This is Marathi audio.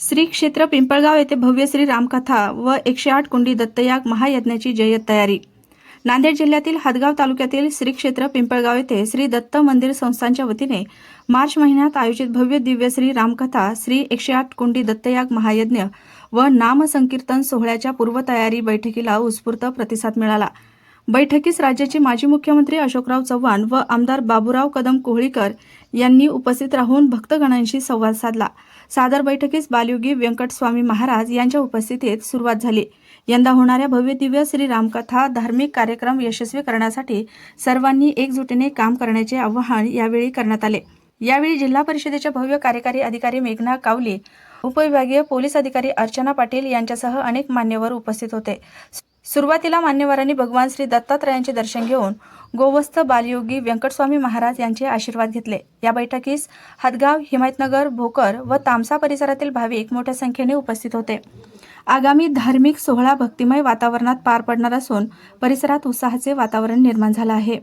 श्री क्षेत्र पिंपळगाव येथे भव्य श्री रामकथा व 108 कुंडी दत्तयाग महायज्ञाची जय्यत तयारी। नांदेड जिल्ह्यातील हदगाव तालुक्यातील श्री क्षेत्र पिंपळगाव येथे श्री दत्त मंदिर संस्थानच्या वतीने मार्च महिन्यात आयोजित भव्य दिव्य श्री रामकथा श्री 108 कुंडी दत्तयाग महायज्ञ व नाम संकीर्तन सोहळ्याच्या पूर्वतयारी बैठकीला उत्स्फूर्त प्रतिसाद मिळाला। बैठकीस राज्याचे माजी मुख्यमंत्री अशोकराव चव्हाण व आमदार बाबूराव कदम कोहळीकर यांनी उपस्थित राहून भक्तगणांशी संवाद साधला। सादर बैठकीस बालयोगी व्यंकटस्वामी महाराज यांच्या उपस्थितीत सुरुवात झाली। यंदा होणाऱ्या भव्य दिव्य श्री रामकथा धार्मिक कार्यक्रम यशस्वी करण्यासाठी सर्वांनी एकजुटीने काम करण्याचे आवाहन यावेळी करण्यात आले। यावेळी जिल्हा परिषदेच्या भव्य कार्यकारी अधिकारी मेघना कावली, उपविभागीय पोलीस अधिकारी अर्चना पाटील यांच्यासह अनेक मान्यवर उपस्थित होते। सुरुवातीला मान्यवरांनी भगवान श्री दत्तात्रयांचे दर्शन घेऊन गोवस्थ बालयोगी व्यंकटस्वामी महाराज यांचे आशीर्वाद घेतले। या बैठकीस हदगाव, हिमायतनगर, भोकर व तामसा परिसरातील भाविक मोठ्या संख्येने उपस्थित होते। आगामी धार्मिक सोहळा भक्तिमय वातावरणात पार पडणार असून परिसरात उत्साहाचे वातावरण निर्माण झाले आहे।